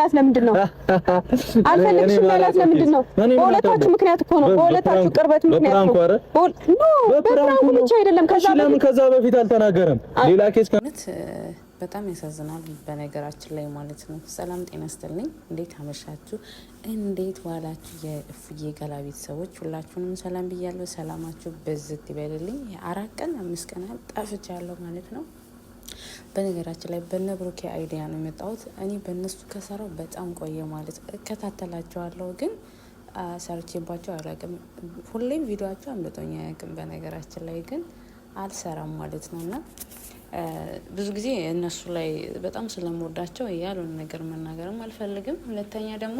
ያላት ለምንድን ነው? አልፈልግሽም ያላት ለምንድን ነው? በሁለታችሁ ምክንያት እኮ ነው። በሁለታችሁ ቅርበት ምክንያት ነው። በፕራንኩ ብቻ አይደለም። ከዛ በፊት አልተናገረም። ሌላ ኬስ በጣም ያሳዝናል በነገራችን ላይ ማለት ነው። ሰላም ጤና ይስጥልኝ። እንዴት አመሻችሁ? እንዴት ዋላችሁ? የእፍዬ ገላ ቤተሰቦች ሁላችሁንም ሰላም ብያለሁ። ሰላማችሁ በዝት ይበልልኝ። የ4 ቀን 5 ቀን ጠፍቻለሁ ማለት ነው። በነገራችን ላይ በነ ብሩኬ አይዲያ ነው የመጣሁት። እኔ በእነሱ ከሰራው በጣም ቆየ ማለት እከታተላቸዋለሁ፣ ግን ሰርቼባቸው አላውቅም። ሁሌም ቪዲዮቸው አምልጦኝ አያውቅም። በነገራችን ላይ ግን አልሰራም ማለት ነው እና ብዙ ጊዜ እነሱ ላይ በጣም ስለምወዳቸው ያልሆነ ነገር መናገርም አልፈልግም። ሁለተኛ ደግሞ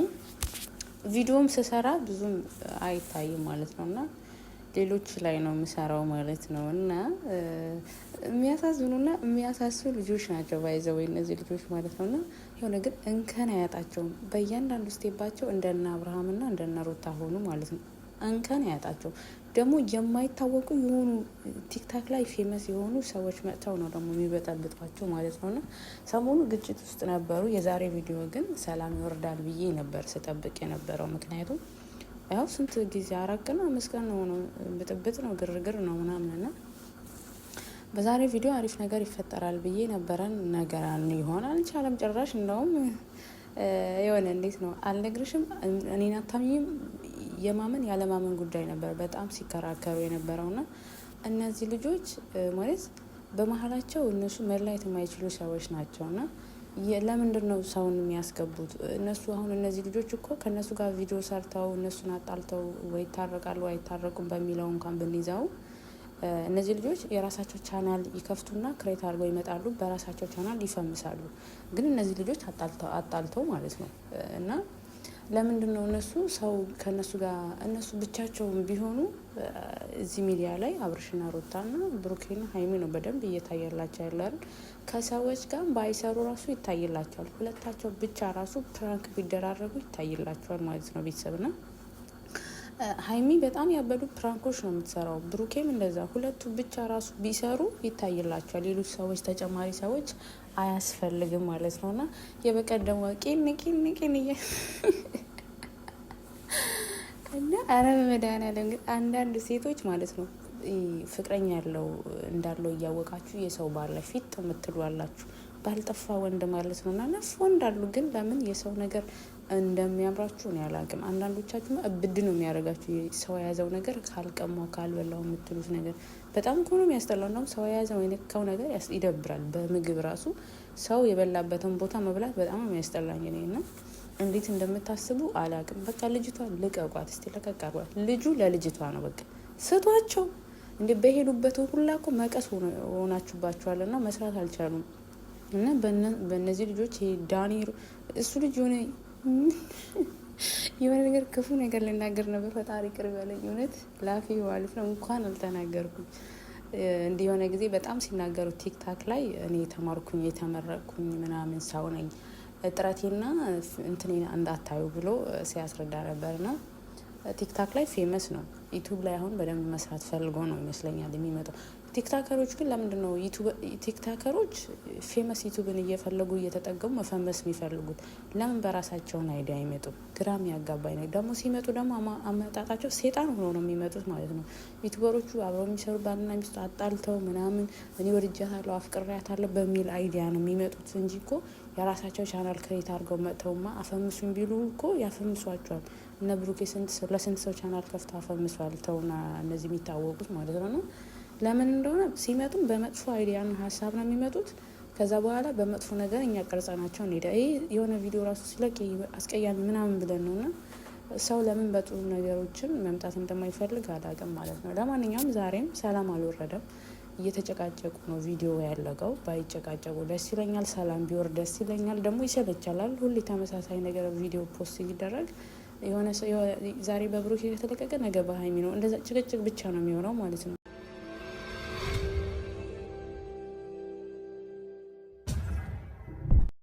ቪዲዮም ስሰራ ብዙም አይታይም ማለት ነው እና ሌሎች ላይ ነው የምሰራው ማለት ነው እና የሚያሳዝኑና የሚያሳሱ ልጆች ናቸው ባይዘው እነዚህ ልጆች ማለት ነው እና የሆነ ግን እንከን አያጣቸውም። በእያንዳንዱ ስቴባቸው እንደነ አብርሃምና እንደነ ሩታ ሆኑ ማለት ነው። እንከን አያጣቸው። ደግሞ የማይታወቁ የሆኑ ቲክታክ ላይ ፌመስ የሆኑ ሰዎች መጥተው ነው ደግሞ የሚበጠብጧቸው ማለት ነው እና ሰሞኑ ግጭት ውስጥ ነበሩ። የዛሬ ቪዲዮ ግን ሰላም ይወርዳል ብዬ ነበር ስጠብቅ የነበረው። ምክንያቱም ያው ስንት ጊዜ 4 ቀን 5 ቀን ነው ብጥብጥ ነው ግርግር ነው ምናምን እና በዛሬ ቪዲዮ አሪፍ ነገር ይፈጠራል ብዬ ነበረን። ነገር ይሆናል አልቻለም ጭራሽ። እንደውም የሆነ እንዴት ነው አልነግርሽም፣ እኔን አታምኝም የማመን ያለማመን ጉዳይ ነበር በጣም ሲከራከሩ የነበረውና እነዚህ ልጆች ማለት በመሀላቸው እነሱ መለያየት የማይችሉ ሰዎች ናቸውና ለምንድን ነው ሰውን የሚያስገቡት? እነሱ አሁን እነዚህ ልጆች እኮ ከእነሱ ጋር ቪዲዮ ሰርተው እነሱን አጣልተው ወይ ይታረቃሉ ወይ አይታረቁም በሚለው እንኳን ብንይዘው እነዚህ ልጆች የራሳቸው ቻናል ይከፍቱና ክሬት አድርገው ይመጣሉ፣ በራሳቸው ቻናል ይፈምሳሉ። ግን እነዚህ ልጆች አጣልተው ማለት ነው እና ለምንድን ነው እነሱ ሰው ከነሱ ጋር እነሱ ብቻቸውን ቢሆኑ እዚህ ሚዲያ ላይ አብርሽና ሩታና ብሩኬና ሀይሚ ነው በደንብ እየታየላቸው ያለው። ከሰዎች ጋር ባይሰሩ ራሱ ይታይላቸዋል። ሁለታቸው ብቻ ራሱ ፕራንክ ቢደራረጉ ይታይላቸዋል ማለት ነው ቤተሰብና ሀይሚ በጣም ያበዱ ፕራንኮች ነው የምትሰራው። ብሩኬም እንደዛ። ሁለቱ ብቻ ራሱ ቢሰሩ ይታይላቸዋል። ሌሎች ሰዎች ተጨማሪ ሰዎች አያስፈልግም ማለት ነው እና የበቀደሙ ቂን እና አረ በመድኃኒዓለም ግን አንዳንድ ሴቶች ማለት ነው ፍቅረኛ ያለው እንዳለው እያወቃችሁ የሰው ባለ ፊት የምትሉ አላችሁ። ባልጠፋ ወንድ ማለት ነው እና ነፍ ወንድ አሉ። ግን ለምን የሰው ነገር እንደሚያምራችሁ ነው ያላቅም። አንዳንዶቻችሁ እብድ ነው የሚያደርጋችሁ። ሰው የያዘው ነገር ካልቀማው ካልበላው የምትሉት ነገር በጣም እኮ ነው የሚያስጠላው። ነው ሰው የያዘው የነካው ነገር ይደብራል። በምግብ ራሱ ሰው የበላበትን ቦታ መብላት በጣም የሚያስጠላኝ እኔ እና እንዴት እንደምታስቡ አላቅም። በቃ ልጅቷን ልቀቋት እስቲ፣ ለቀቃቋት። ልጁ ለልጅቷ ነው በቃ ስቷቸው። እንዴ በሄዱበት ሁላ እኮ መቀስ ሆናችሁባቸዋል እና መስራት አልቻሉም። እና በእነዚህ ልጆች ዳኒ እሱ ልጅ የሆነ ነገር ክፉ ነገር ልናገር ነበር። ፈጣሪ ቅርብ ያለኝ እውነት ላፊ ማለት ነው። እንኳን አልተናገርኩም። እንዲህ የሆነ ጊዜ በጣም ሲናገሩ ቲክታክ ላይ እኔ የተማርኩኝ የተመረቅኩኝ ምናምን ሰው ነኝ ጥረቴና እንትኔን እንዳታዩ ብሎ ሲያስረዳ ነበርና ቲክታክ ላይ ፌመስ ነው። ዩቱብ ላይ አሁን በደንብ መስራት ፈልጎ ነው ይመስለኛል የሚመጣው። ቲክታከሮች ግን ለምንድን ነው ቲክታከሮች ፌመስ ዩቱብን እየፈለጉ እየተጠቀሙ መፈመስ የሚፈልጉት? ለምን በራሳቸውን አይዲያ አይመጡም? ግራም ያጋባኝ ነው። ደግሞ ሲመጡ ደግሞ አመጣጣቸው ሴጣን ሆኖ ነው የሚመጡት ማለት ነው። ዩቱበሮቹ አብረው የሚሰሩ ባልና ሚስቱ አጣልተው ምናምን እኔ ወድጃታለሁ አፍቅሬያታለሁ በሚል አይዲያ ነው የሚመጡት እንጂ እኮ የራሳቸው ቻናል ክሬት አድርገው መጥተውማ አፈምሱን ቢሉ እኮ ያፈምሷቸዋል። እነ ብሩኬ ለስንት ሰው ቻናል ከፍተው አፈምሷል። ተውና እነዚህ የሚታወቁት ማለት ነው። ለምን እንደሆነ ሲመጡም በመጥፎ አይዲያና ሀሳብ ነው የሚመጡት። ከዛ በኋላ በመጥፎ ነገር እኛ ቀርጸናቸው እንሄዳ። ይሄ የሆነ ቪዲዮ ራሱ ሲለቅ አስቀያሚ ምናምን ብለን ነው እና ሰው ለምን በጥሩ ነገሮችን መምጣት እንደማይፈልግ አላውቅም ማለት ነው። ለማንኛውም ዛሬም ሰላም አልወረደም። እየተጨቃጨቁ ነው ቪዲዮ ያለቀው። ባይጨቃጨቁ ደስ ይለኛል። ሰላም ቢወርድ ደስ ይለኛል። ደግሞ ይሰለቻላል ሁሌ ተመሳሳይ ነገር ቪዲዮ ፖስት ሲደረግ የሆነ ዛሬ በብሩክ የተለቀቀ ነገ በሀይሚ ነው። እንደዛ ጭቅጭቅ ብቻ ነው የሚሆነው ማለት ነው።